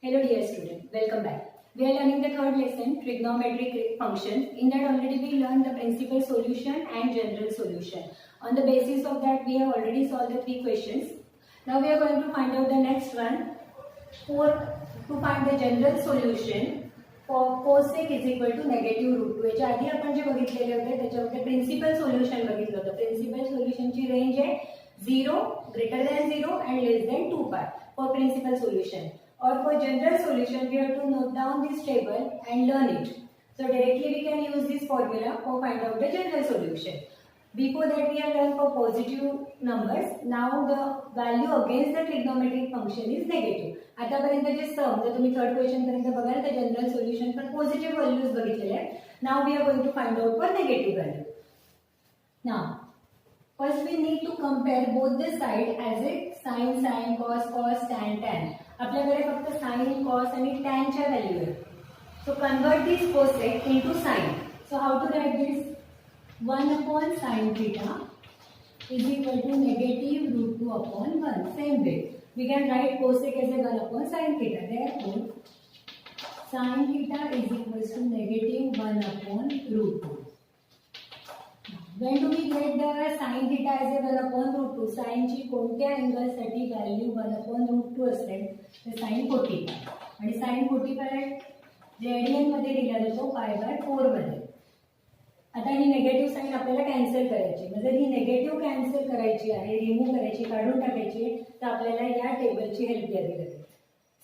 Hello dear student, welcome back. We are learning the third lesson, trigonometric functions. In that already we learned the principal solution and general solution. On the basis of that we have already solved the three questions. Now we are going to find out the next one. To find the general solution for cosec is equal to negative root 2. याच्या आधी आपण जे बघितलेले होते त्याच्यामध्ये principal solution बघितलं होतं. Principal सोल्युशनची range आहे 0 greater than 0 and less than 2 pi for principal solution. Or for general solution, we have to note down this table and learn it. So directly we can use this formula for find out the general solution. Before that we have learned for positive numbers. Now the value against the trigonometric function is negative. आतापर्यंत जे सम जर तुम्ही third question पर्यंत बघाल तर general solution पण positive values बघितलेले आहेत. Now we are going to find out for negative value. Now first we need to compare both the side as a sin, cos, tan. आपल्याकडे फक्त sin, cos आणि tan च्या value आहेत. So convert this cosec into sin. So how to write this? 1 upon sin theta is equal to negative root 2 upon 1. Same way. We can write cosec as a 1 upon sin theta. Therefore, sin theta is equal to negative 1 upon root 2. When do we get the sin theta as a 1 upon root 2? Sin ची कोणत्या angle साठी value 1 upon root 2 असेल तर sin 45 आणि sin 45 radian मध्ये दिला जातो π/4 मध्ये. आता ही नेगेटिव्ह साइन आपल्याला कॅन्सल करायची. जर ही नेगेटिव्ह कॅन्सल करायची आहे, रिमूव्ह करायची, काढून टाकायची तर आपल्याला या टेबलची हेल्प घ्यावी लागेल.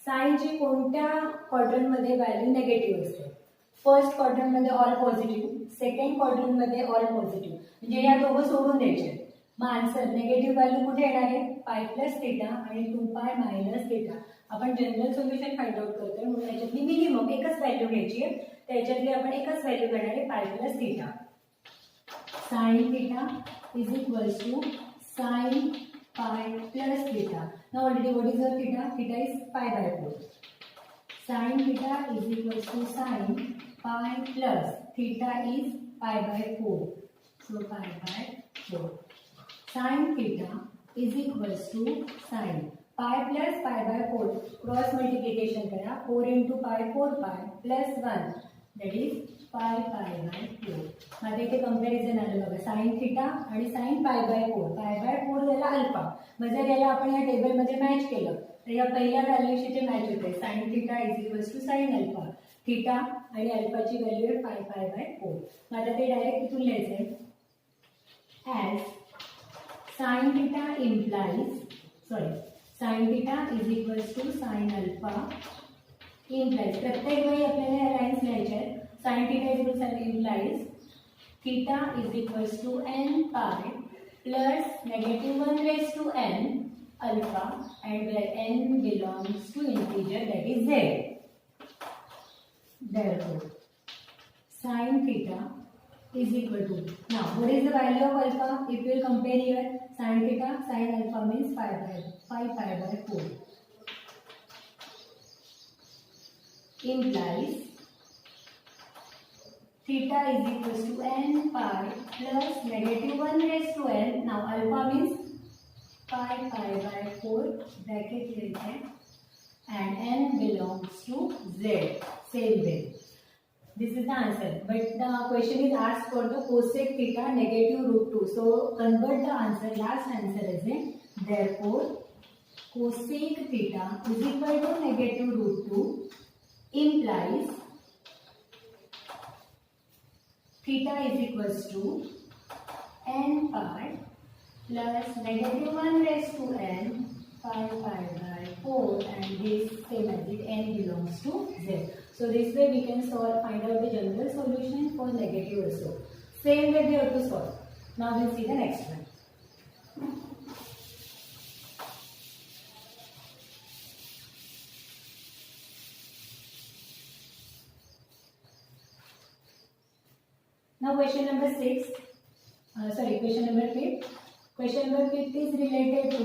साइन ची कोणत्या क्वाड्रंट मध्ये व्हॅल्यू नेगेटिव्ह असते? फर्स्ट क्वाड्रंट मध्ये ऑल पॉझिटिव्ह, सेकंड क्वाड्रंट मध्ये ऑल पॉझिटिव्ह, म्हणजे या दोघं सोडून द्यायचे. मग आन्सर नेगेटिव्ह व्हॅल्यू कुठे येणार आहे? π+θ आणि 2π - θ. आपण जनरल सोल्युशन फाइंड आउट करतोय म्हणून याच्यातली मिनिमम एकच व्हॅल्यू घ्यायची आहे. त्याच्यातली आपण एकच व्हॅल्यू घेणार आहे π+θ. sin θ is equals to sin π+θ. Now already what is the theta? Theta is π/4. Sin θ is equals to sin pi plus theta is π/4. So π/4. Sin theta is equals to sin pi plus π/4. Cross multiplication करा. 4 into pi 4 pi plus 1 that is pi/4. आता इथे comparison आलं बघा. sin theta आणि sin π/4. π/4 याला alpha. मग जर याला आपण या टेबल मध्ये मॅच केलं तर या पहिल्या व्हॅल्यूशी ते मॅच होते. sin theta is equals to sin alpha. Theta आणि अल्फाची व्हॅल्यू आहे pi/4. मग आता ते डायरेक्ट इथून लिहायचंय as sin theta is equals to sin alpha implies. प्रत्येक वेळी आपल्याला या लाईन्स लिहायच्या आहेत. sin theta is equals to implies theta is equals to n pi plus -1 raised to n alpha and where n belongs to integer that is z. Therefore, sin theta is equal to, now what is the value of alpha? If you will compare here, sin theta, sin alpha means pi/4 implies theta is equals to n pi plus -1 raised to n. Now alpha means pi/4 bracket here and n belongs to z. Same way. This is the answer, but the question is asked for the cosec theta negative root 2. So convert the answer, last answer is it. Therefore, cosec theta is equal to negative root 2 implies theta is equals to n pi plus -1 raised to n pi/4 and this same as it n belongs to z. So this way we can find out the general solution for negative also. Same way we have to solve. Now we'll see the next one. Now question number 5. Question number 5 is related to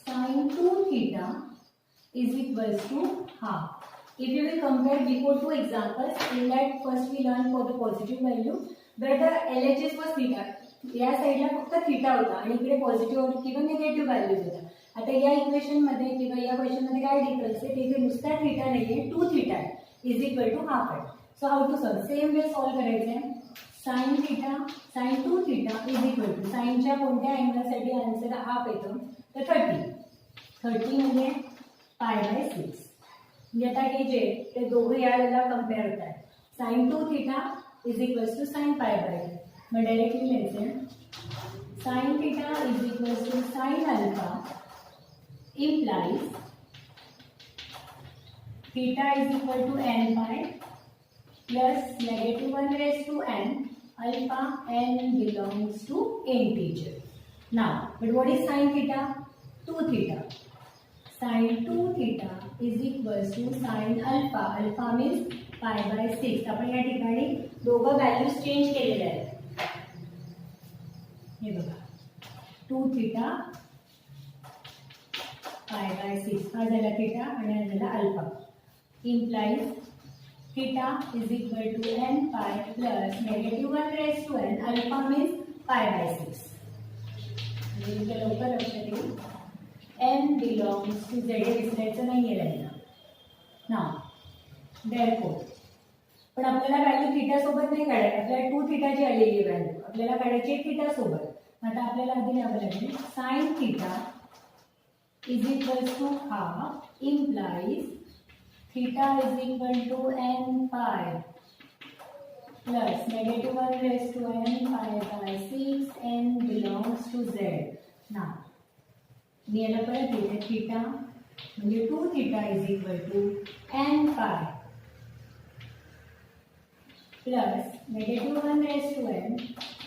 sin 2 theta is equals to half. If you will compare before two examples, in that first we learned for the positive value where the LHS was theta. या साइडला फक्त theta होता आणि इकडे positive किंवा negative values होता. आता या इक्वेशन मध्ये किंवा या क्वेश्चन मध्ये काय डिफरन्स आहे, तिथे नुसता थीटा नाहीये, 2 theta is equal to half आहे. So how to solve, same way solve करायचं आहे. Sine theta sine 2 theta is equal to साइनच्या कोणत्या अँगलसाठी आन्सर हाफ येतं, तर 30 म्हणजे π/6. म्हणजे आता हे जे ते दोघं याला कम्पेअर होतात. Sine 2 theta is equal to sine π/2. मग डायरेक्टली लिहायचं sine theta is equal to sine alpha implies theta is equal to n pi plus negative 1 raised to n alpha n belongs to integer. Now, but what is sin theta? 2 theta. Sin 2 theta is equal to sin alpha. Alpha means π/6. आपण या ठिकाणी दोघं values change केलेले आहेत. हे बघा 2 theta π/6 हा झाला theta आणि हा झाला alpha. implies theta is equal to n pi plus negative 1 raised to n. Alpha means π/6. म्हणजे लवकर लक्षात येईल. n belongs to z. हे विसरायचं नाहीये राहिला. नाव therefore पण आपल्याला व्हॅल्यू थीटा सोबत नाही काढायची. आपल्याला 2 थीटाची आलेली व्हॅल्यू आपल्याला काढायची थीटा सोबत. आता आपल्याला आधी लिहावं लागेल sine theta is equal to half implies theta is equal to n pi plus negative 1 raised to n π/6 n belongs to z. Now मी याला परत लिहिते थीटा म्हणजे 2 theta is equal to n pi plus negative 1 raised to n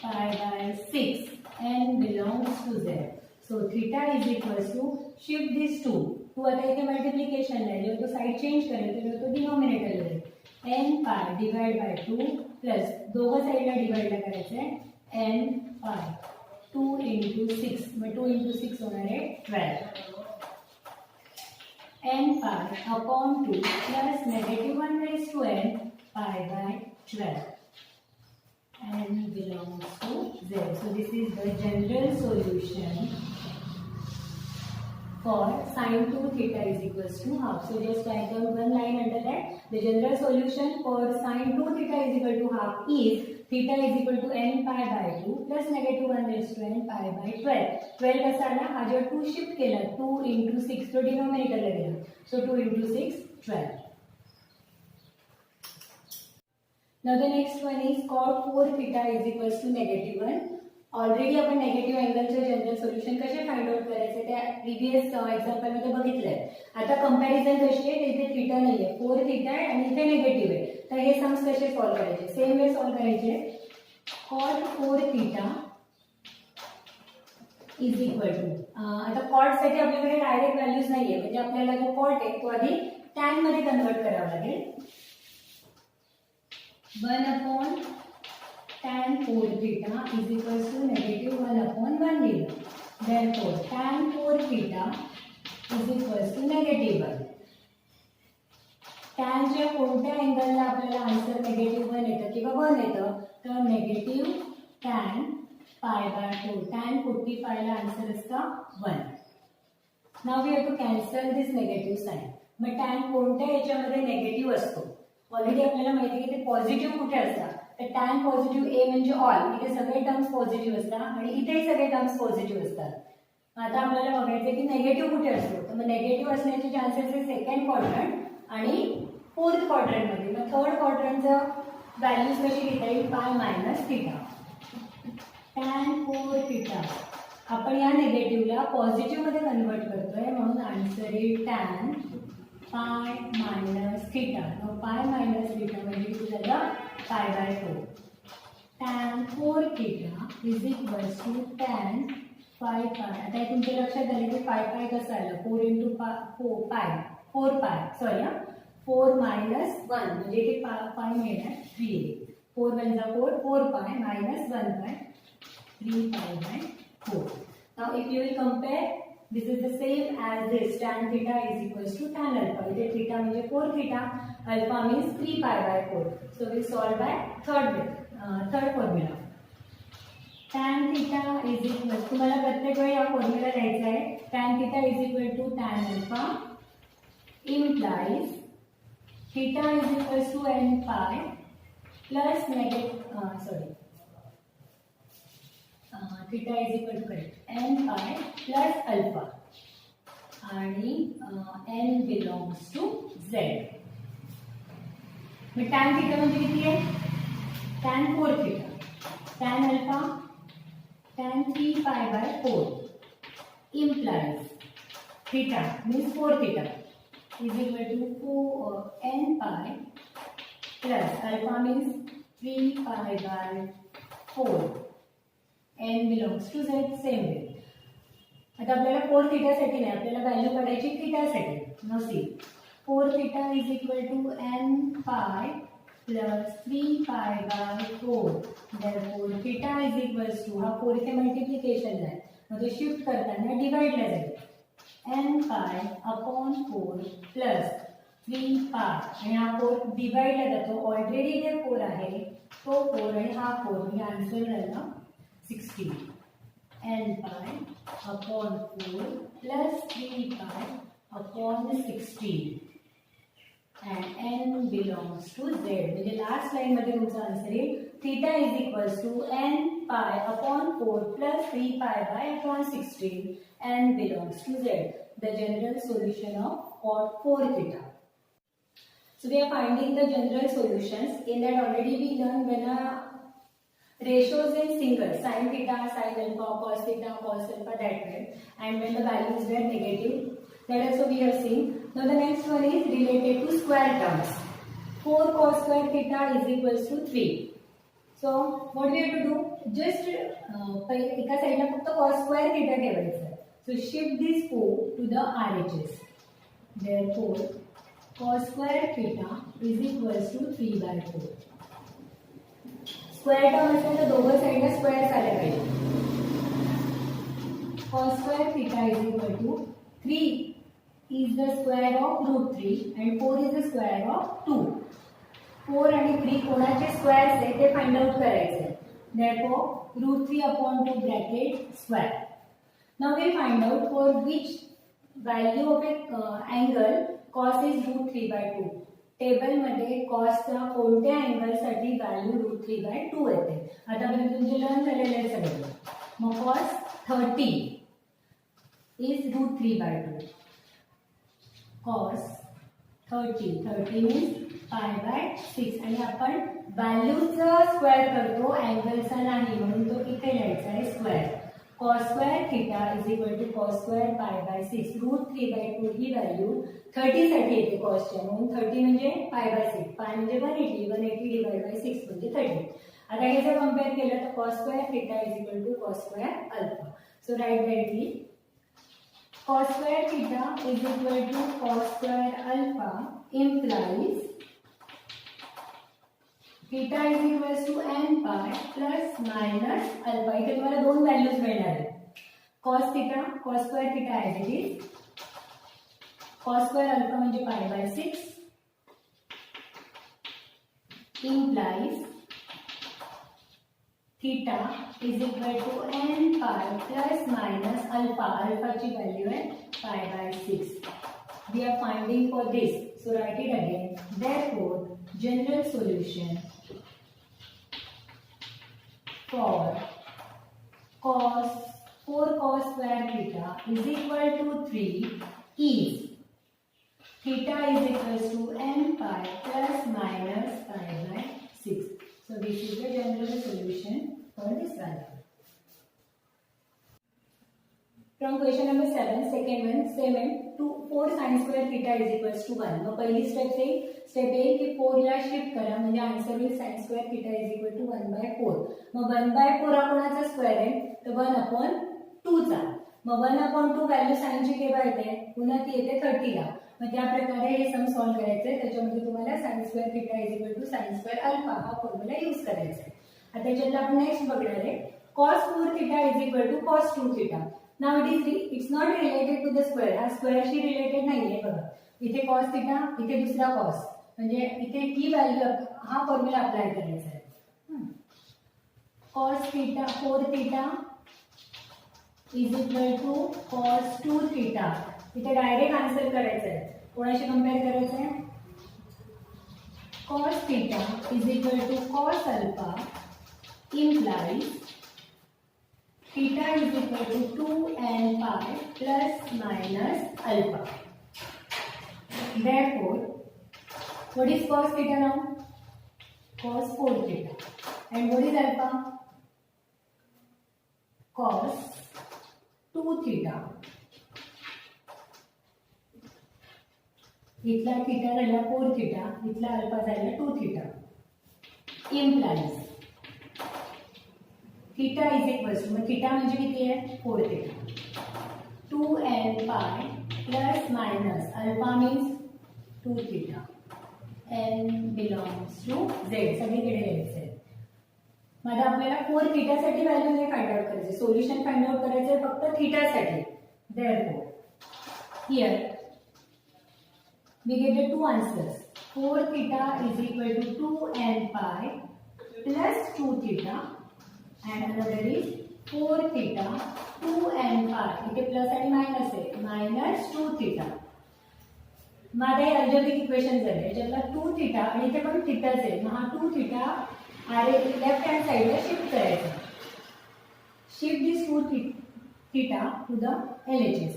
π/6 n belongs to z. So theta is equal to shift these two. आता इथे multiplication आहे, जेव्हा तो side change करेल तेव्हा तो डिनॉमिनेटर होईल. n pi divide by 2 plus दोघं साईडला डिवाइडला करायचं आहे n pi 2 into 6. मग 2 into 6 होणार आहे 12. n pi upon 2 plus negative 1 raised to n π/12. n belongs to z. So this is the general solution for sin 2 theta is equals to half. So just write down one line under that. The general solution for sin 2 theta is equal to half is theta is equal to n pi by 2 plus negative 1 raised to n π/12. 12 कसा आला, हा जो 2 shift केला 2 into 6 तो डिनॉमिनेटरला गेला. So 2 into 6 12. Now the next one is cot 4 theta is equals to negative 1. Already आपण negative अँगलचे general solution कसे find out करायचे त्या प्रिव्हियस एक्झाम्पल मध्ये बघितलंय. आता कंपॅरिझन कशी आहे, इथे थीटा नाहीये, 4 थीटा आहे आणि इथे निगेटिव्ह आहे. तर हे सम्स कसे सॉल्व करायचे, सेम वे सॉल्व करायचे. Cot 4 theta is equal to आता कॉट साठी आपल्याकडे डायरेक्ट व्हॅल्यूज नाहीये, म्हणजे आपल्याला जो कॉट आहे तो आधी टॅन मध्ये कन्वर्ट करावा लागेल. 1 tan 4 theta is equals to negative 1 upon 1 लिहिलं. Therefore tan 4 theta is equals to negative 1. tan च्या कोणत्या अँगलला आपल्याला आन्सर negative 1 येतं किंवा 1 येतं, तर negative tan π/4. tan 45 ला आन्सर असतं 1. Now we have to cancel this negative sign. Mug tan कोणत्या याच्यामध्ये नेगेटिव्ह असतो, ऑलरेडी आपल्याला माहिती आहे की ते पॉझिटिव्ह कुठे असतात, तर tan पॉझिटिव्ह ए म्हणजे ऑल, इथे सगळे टर्म्स पॉझिटिव्ह असतात आणि इथेही सगळे टर्म्स पॉझिटिव्ह असतात. आता आपल्याला बघायचं की नेगेटिव्ह कुठे असतो, तर मग नेगेटिव्ह असण्याचे चान्सेस आहे सेकंड क्वाड्रंट आणि फोर्थ क्वाड्रंट मध्ये. मग थर्ड क्वाड्रंटचं व्हॅल्यूज कशी घेता येईल, पाय मायनस थीटा. tan 4 थीटा आपण या नेगेटिव्हला पॉझिटिव्ह मध्ये कन्वर्ट करतोय, म्हणून आन्सर येईल tan पाय मायनस थीटा. मग पाय मायनस थीटा म्हणजे किती झालं, π/4. tan 4 theta is equals to tan 5 pi. आता हे तुमच्या लक्षात आले की पाय कसं आलं, 4 into 4 पाय सॉरी 4 minus 1 म्हणजे इथे पाय मिळणार 3. 4 1 जा 4, 4 पाय minus 1 pi 3 π/4. Now if you will compare, this is the same as this. Tan theta is equals to tan alpha. इथे theta म्हणजे 4 theta, alpha means 3 π/4. So we solve by third formula. tan theta is equal, तुम्हाला प्रत्येक वेळी हा formula लिहायचा आहे. tan theta is equal to tan alpha implies theta is equals to n pi plus theta is equal to n pi plus alpha आणि n belongs to z. Mug tan theta म्हणजे किती आहे? tan 4 theta, tan alpha tan 3 pi by 4 implies theta means 4 theta is equal to 4 n pi plus alpha means 3 pi by 4 n belongs to z. same way. आता आपल्याला 4 theta साठी नाही, आपल्याला value काढायची theta साठी. Now see 4 theta is equal to n pi plus 3 pi by 4. Therefore theta is equals to, हा 4 इथे multiplication आहे, म्हणजे शिफ्ट करताना डिवाइडला जाईल. n pi upon 4 plus 3 pi आणि हा 4 डिवाइडला जातो. ऑलरेडी इथे 4 आहे, तो 4 आणि हा 4, म्हणजे आन्सर झाला 16. n pi upon 4 plus 3 pi upon 16 and n belongs to z. म्हणजे लास्ट लाइन मध्ये तुमचा आन्सर येईल theta is equals to n pi upon 4 plus 3 pi by upon 16 n belongs to z. The general solution of cot 4 theta. So we are finding the general solutions. In that already we learned when a ratios in single, sin theta, sin alpha, cos theta, cos alpha, that way, and when the values were negative, that also we have seen. Now the next one is related to square terms. 4 cos square theta is equals to 3. So what we have to do? Just एका साइडला फक्त cos square theta ठेवायचं. So shift this 4 to the RHS. Therefore cos square theta is equals to 3 by 4. Square term असेल तर दोघं साइडला square आले पाहिजे. cos square theta is equal to 3 is the square of root 3 and 4 is the square of 2. 4 आणि 3 कोणाचे squares आहे ते फाइंड आउट करायचे. Therefore root 3 upon 2 bracket square. Now we find out for which value of a angle cos is root 3 by 2. Table मध्ये कॉसचा कोणत्या angle साठी value root 3 by 2 येते. आतापर्यंत तुमचे लर्न झालेले आहे सगळे. मग cos 30 is root 3 by 2. cos 30 means pi by 6 आणि आपण व्हॅल्यूचा स्क्वेअर करतो अँगलचा नाही, म्हणून तो इथे लिहायचा आहे square. cos square theta is equal to cos square pi by 6. root 3 by 2 he value 30 साठी येते कॉसच्या, म्हणून 30 म्हणजे pi by 6, pi म्हणजे 180 डिवाइड बाय 6 म्हणजे 30. आता हे जर कंपेअर केलं तर cos square theta is equal to cos square alpha. So write directly cos square theta is equal to cos square alpha implies theta is equals to n pi plus minus alpha. इथे तुम्हाला दोन values मिळणार आहेत. cos theta, cos square theta as it is. cos square alpha म्हणजे pi by 6 implies theta is equal to n pi plus minus alpha. alpha ची value आहे pi by 6. We are finding for this. So write it again. Therefore general solution for 4 cos square theta is equal to 3 is theta is equals to n pi plus minus pi by 6. So this is the general solution for this value. From question number 7, second one, same and 4 sin square theta is equals to 1. मग पहिली step येईल की 4 ला shift करा, म्हणजे answer होईल sin square theta is equal to 1 by 4. Mug 1 by 4 हा कोणाचा square आहे, तर 1 upon 2 चा. मग 1 upon 2 व्हॅल्यू साइनची केव्हा येते, पुन्हा ती येते 30 ला. मग त्या प्रकारे हे सम सॉल्व्ह करायचे. त्याच्यामध्ये तुम्हाला sin square theta is equal to sin square alpha हा फॉर्म्युला यूज करायचा आहे. आता त्याच्यातला आपण नेक्स्ट बघणार आहे cos 4 theta is equal to cos 2 theta. Now it's not related to the square. हा स्क्वेअरशी रिलेटेड नाहीये बघा. इथे cos theta, इथे दुसरा cos, म्हणजे इथे ही व्हॅल्यू हा फॉर्म्युला अप्लाय करायचा आहे. cos theta 4 theta is equal to cos 2 theta. इथे डायरेक्ट आन्सर करायचं आहे. कोणाशी कंपेअर करायचं आहे? cos theta is equal to cos alpha implies theta is equal to 2n pi plus minus alpha. Therefore, what is cos theta now? Cos 4 theta. And what is alpha? Cos 2 theta. इथला theta झाला 4 theta, इथला alpha झाला 2 थीटा. Implies theta is equals to, मग theta म्हणजे किती आहे? 4 theta. 2n pi plus minus alpha means 2 थीटा. n belongs to z. सगळीकडे लिहायचं आहे. मग आपल्याला 4 थीटासाठी व्हॅल्यू नाही फाइंड आउट करायचे, सोल्युशन फाइंड आउट करायचे आहे फक्त थीटासाठी. Therefore, here we get the two answers. 4 theta is equal to 2n pi plus 2 theta and another is 4 theta 2n pi. इथे प्लस आणि मायनस आहे, मायनस 2 theta. माझे अल्जेब्रिक इक्वेशन झाले. याच्यातला 2 theta आणि इथे पण थीटाच आहे. मग हा 2 theta लेफ्ट हँड साइडला शिफ्ट करायचा. Shift this 2 theta to the LHS.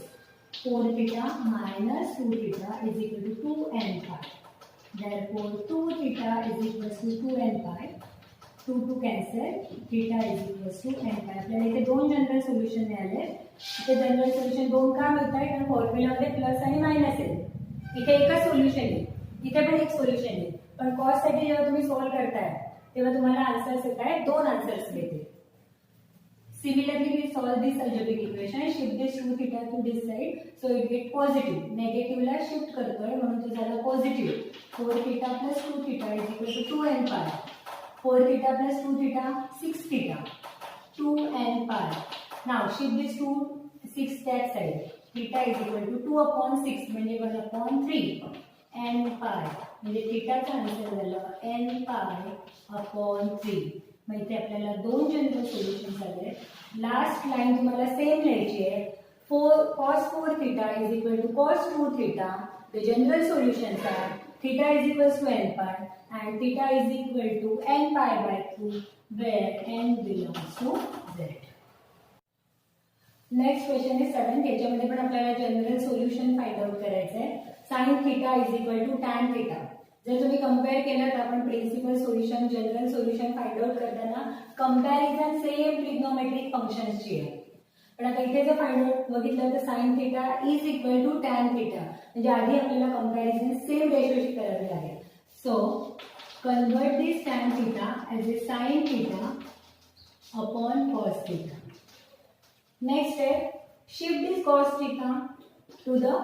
4 theta minus 2 theta is equal to 2n pi. Therefore, 2 theta is equals to 2n pi. 2 to cancel. Theta is equals to n pi. आपल्याला इथे दोन general solution मिळाले. इथे general solution दोन का मिळत आहे? कारण फॉर्म्युलामध्ये प्लस आणि मायनस आहे. इथे एकच सोल्युशन आहे, इथे पण एक सोल्युशन आहे. पण कॉस्ट साठी जेव्हा तुम्ही सॉल्व्ह करताय तेव्हा तुम्हाला आन्सर्स येत आहे, दोन आन्सर्स मिळतील. Similarly, we solve this algebraic equation. Shift this 2 theta to this side, so it get positive. Negative La shift करतोय म्हणून तो झाला positive. 4 theta plus 2 theta is equal to 2n pi. 4 theta plus 2 theta 6 theta. 2n pi. Now shift this 2 6 that side. Theta is equal to 2 upon 6 म्हणजे 1 upon 3. n pi म्हणजे थीटाचा answer झाला n pi upon 3. मग इथे आपल्याला दोन general solution आले. Last line तुम्हाला same लिहायची आहे. cos 4 theta is equal to cos 2 theta. The general solutions are theta is equals to n pi and theta is equal to n pi by 2 where n belongs to z. Next question is 7. त्याच्यामध्ये पण आपल्याला general solution find out करायचं आहे. sin theta is equal to tan theta. जर तुम्ही compare केलं तर आपण principal solution general solution find out करताना कंपॅरिझन सेम ट्रिग्नोमेट्रिक फंक्शन्सची आहे. पण आता इथे जर फाइंड आउट बघितलं तर sin theta is equal to tan theta म्हणजे आधी आपल्याला कंपॅरिझन सेम रेशोशी करावी लागेल. So convert this tan theta as a sin theta upon cos theta. Next आहे shift this cos theta to the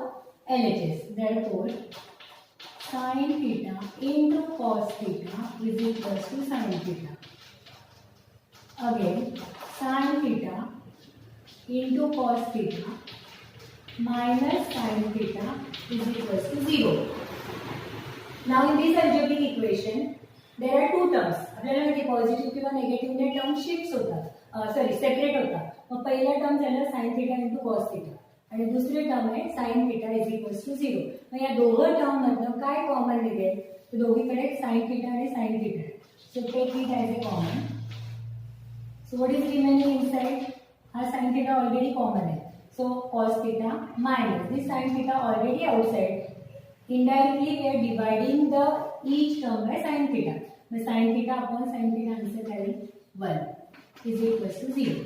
LHS. Therefore, sin theta into cos theta is equals to sin theta. Again, sin theta into cos theta minus sin theta is equals to 0. Now in this algebraic equation, there are two terms. आपल्याला माहिती positive किंवा नेगेटिव्हने term shift होतात, separate होतात. मग पहिला term झाला sin theta into cos theta आणि दुसरी term आहे sin theta is equals to 0. मग या दोघं टर्म मधनं काय कॉमन निघेल? तर दोघीकडे sin theta आणि sin theta. So take it as a common. So what is remaining inside? हा sin theta ऑलरेडी कॉमन आहे. So cos theta minus this sin theta already outside. Indirectly we are dividing the each term by sin theta. Mug sin theta upon sin theta answer काय येईल? 1 is equals to 0.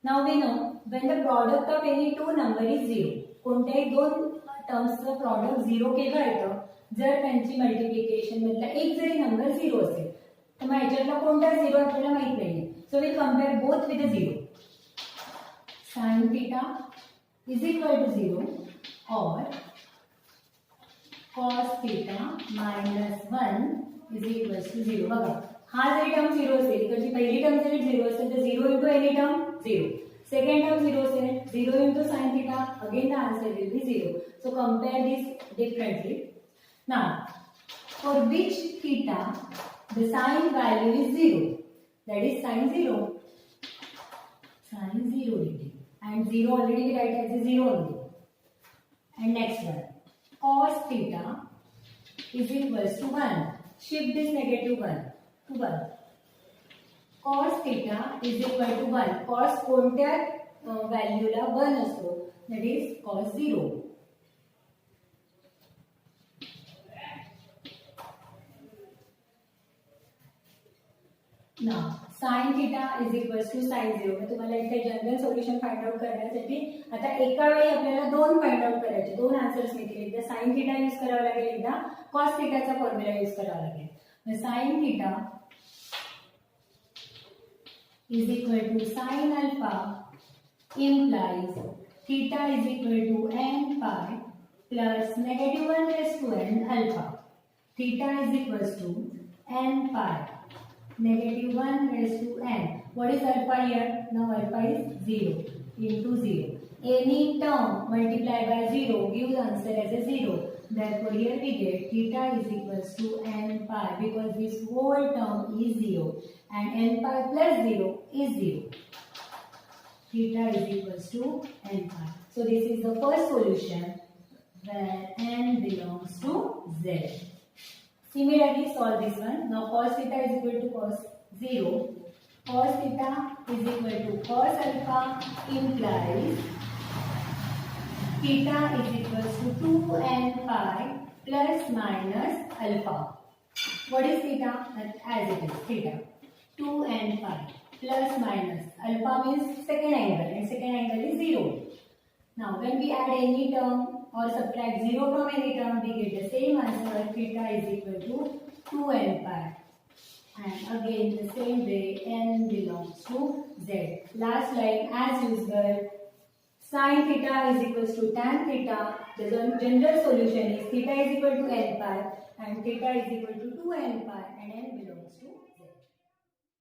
Now we know when the product of any two number is 0. कोणत्याही दोन टर्म्सचं product 0 केव्हा येतं? जर त्यांची multiplication मधला एक जरी नंबर 0 असेल तर मग याच्यातला कोणता 0 आपल्याला माहित नाहीये. So we compare both with a 0. sin theta is equal to 0 or cos theta minus 1 is equals to 0. बघा हा जरी टर्म 0 असेल इकडची पहिली टर्म जरी 0 असेल तर 0 into any term 0. Second term 0 असेल 0 into sin theta, again the answer will be 0. So compare this differently. Now for which theta the sin value is 0, that is sin 0. sine 0 degree. And 0 already we write as a 0 only. And next one, cos theta is equals to 1. Shift this negative 1 to 1. Cos theta is equal to 1. Cos कोणत्या व्हॅल्यूला 1 असतो, that is cos 0. Now sin theta is equals to sin 0. मी तुम्हाला इथे general solution find out करण्यासाठी आता एका वेळी आपल्याला दोन फाइंड आउट करायचे, दोन आन्सर्स मिळतील. एकदा sin theta यूज करावा लागेल, एकदा cos theta चा फॉर्म्युला यूज करावा लागेल. मग sin theta is equal to sin alpha implies theta is equal to n pi plus negative 1 raised to n alpha. Theta is equals to n pi negative 1 raised to n. What is alpha here? Now alpha is 0 into 0. Any term multiplied by 0 gives answer as a 0. Therefore here we get theta is equals to n pi because this whole term is 0 and n pi plus 0 is 0. Theta is equals to n pi. So this is the first solution where n belongs to z. Similarly, solve this one. Now cos theta is equal to cos 0. Cos theta is equal to cos alpha implies theta is equals to 2n pi plus minus alpha. What is theta? As it is, theta. 2n pi plus minus. Alpha means second angle and second angle is 0. Now when we add any term or subtract 0 from any term, we get the same answer. Theta is equal to 2n pi. And again the same way n belongs to z. Last line as usual. Sin theta is equals to tan theta. The general solution is theta is equal to n pi and theta is equal to 2n pi and n belongs to z.